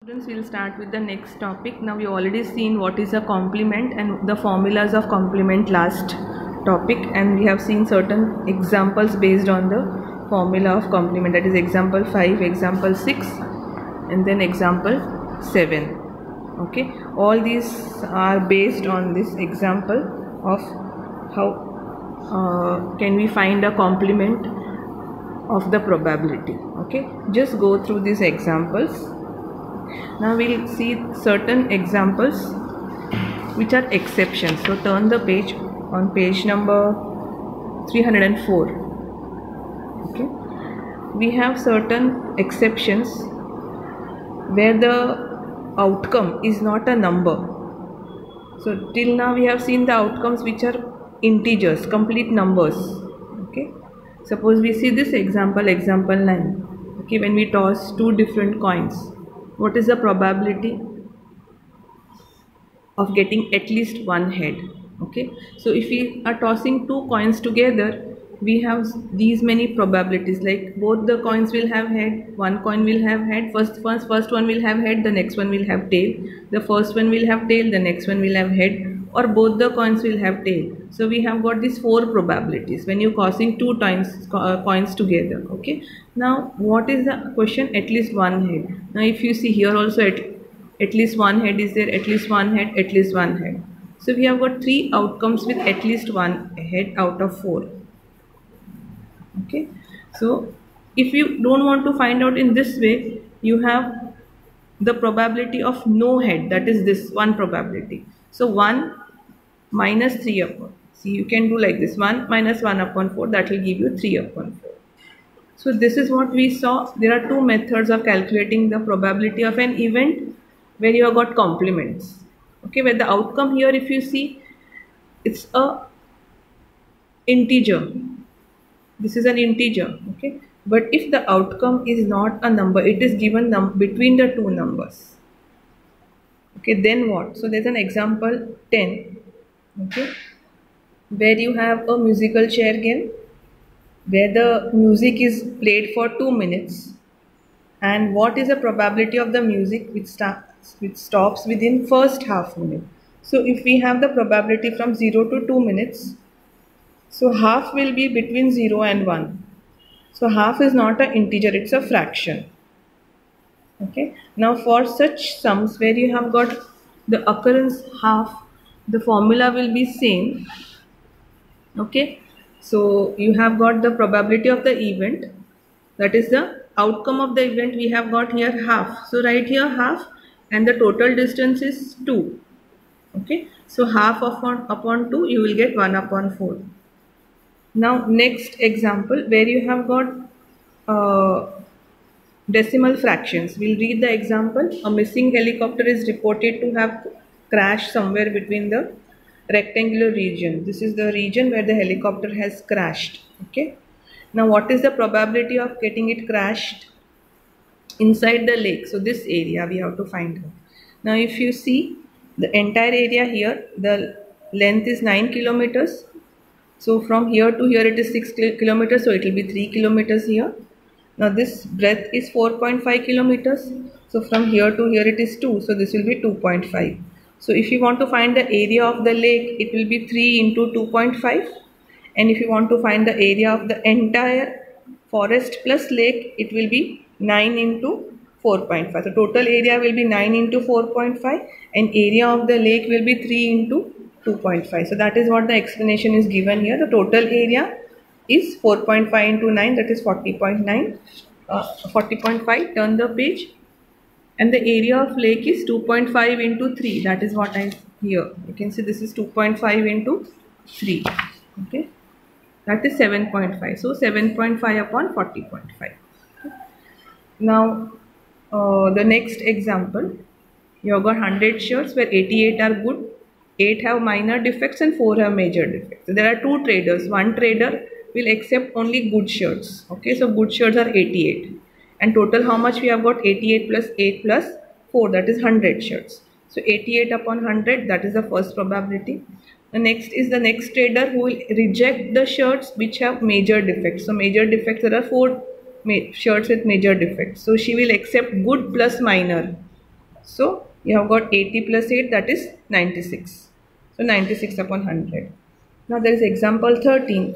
Students, we'll start with the next topic. Now we already seen what is a complement and the formulas of complement last topic, and we have seen certain examples based on the formula of complement, that is example 5, example 6 and then example 7. Okay, all these are based on this example of how can we find a complement of the probability. Okay, just go through these examples. Now we'll see certain examples which are exceptions. So turn the page on page number 304. Okay, we have certain exceptions where the outcome is not a number. So till now we have seen the outcomes which are integers, complete numbers. Okay, suppose we see this example, example 9. Okay, when we toss two different coins, what is the probability of getting at least one head? Okay, so if we are tossing two coins together, we have these many probabilities, like both the coins will have head, one coin will have head, first one will have head, the next one will have tail, the first one will have tail, the next one will have head, or both the coins will have tail. So we have got these four probabilities when you're tossing two coins together. Okay, now what is the question? At least one head. Now if you see here also, at least one head is there, at least one head, at least one head. So we have got three outcomes with at least one head out of four. Okay, so if you don't want to find out in this way, you have the probability of no head, that is this one probability. So 1 minus 3 upon, see, you can do like this, 1 minus 1 upon 4, that will give you 3 upon 4. So this is what we saw. There are two methods of calculating the probability of an event where you have got complements. Okay, where the outcome here, if you see, it's a integer. This is an integer. Okay, but if the outcome is not a number, it is given between the two numbers. Okay, then what? So there's an example 10. Okay, where you have a musical chair game where the music is played for 2 minutes, and what is the probability of the music which stops within first half minute? So if we have the probability from 0 to 2 minutes, so half will be between 0 and 1. So half is not an integer, it's a fraction. Okay, now for such sums where you have got the occurrence half, the formula will be same. Okay, so you have got the probability of the event, that is the outcome of the event, we have got here half. So write here half, and the total distance is 2. Okay, so half upon 2, you will get 1 upon 4. Now next example where you have got decimal fractions. We'll read the example. A missing helicopter is reported to have crashed somewhere between the rectangular region. This is the region where the helicopter has crashed. Okay, now what is the probability of getting it crashed inside the lake? So this area we have to find out. Now if you see the entire area here, the length is 9 kilometers. So from here to here it is 6 kilometers, so it will be 3 kilometers here. Now this breadth is 4.5 kilometers. So from here to here it is 2, so this will be 2.5. So if you want to find the area of the lake, it will be 3 into 2.5. And if you want to find the area of the entire forest plus lake, it will be 9 into 4.5. So total area will be 9 into 4.5 and area of the lake will be 3 into 2.5. So that is what the explanation is given here. The total area is 4.5 into 9, that is 40.9, 40.5. Turn the page, and the area of lake is 2.5 into 3, that is what I here. You can see this is 2.5 into 3. Okay, that is 7.5. So 7.5 upon 40.5. Okay. Now the next example, you have got 100 shirts where 88 are good, 8 have minor defects and 4 have major defects. So there are two traders. One trader will accept only good shirts. Okay, so good shirts are 88, and total how much we have got? 88 plus 8 plus 4, that is 100 shirts. So 88 upon 100, that is the first probability. The next is the next trader who will reject the shirts which have major defects. So major defects, there are 4 shirts with major defects. So she will accept good plus minor. So you have got 80 plus 8, that is 96. So 96 upon 100. Now there is example 13,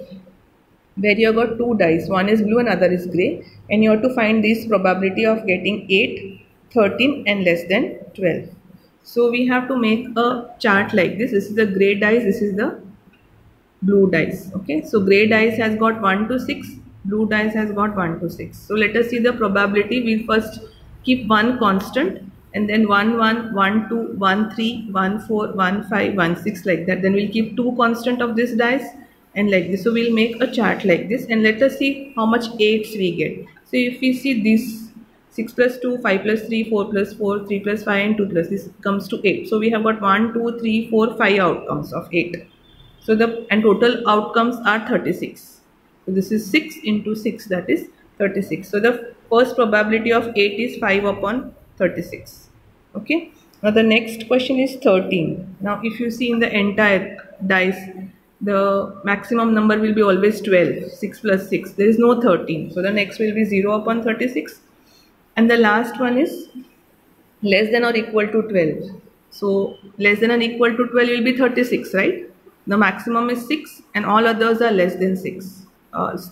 where you have got two dice, one is blue and other is grey, and you have to find this probability of getting 8, 13 and less than 12. So we have to make a chart like this. This is the grey dice, this is the blue dice. Okay, so grey dice has got 1 to 6, blue dice has got 1 to 6. So let us see the probability. We'll first keep one constant and then 1 1 1 2 1 3 1 4 1 5 1 6 like that. Then we'll keep two constant of this dice and like this. So we'll make a chart like this and let us see how much 8s we get. So if we see this 6 plus 2, 5 plus 3, 4 plus 4, 3 plus 5 and 2 plus, this comes to 8. So we have got 1 2 3 4 5 outcomes of 8. So the total outcomes are 36. So this is 6 into 6, that is 36. So the first probability of 8 is 5 upon 36. Okay. Now the next question is 13. Now if you see in the entire dice, the maximum number will be always 12. 6 plus 6. There is no 13. So the next will be 0 upon 36. And the last one is less than or equal to 12. So less than or equal to 12 will be 36, right? The maximum is 6 and all others are less than 6.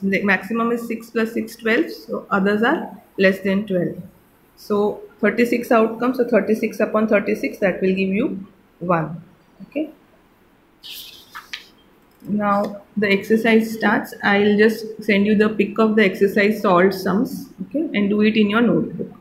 The maximum is 6 plus 6, 12. So others are less than 12. So 36 outcomes. So 36 upon 36, that will give you 1. Okay. Now the exercise starts. I'll just send you the pic of the exercise solved sums. Okay. And do it in your notebook.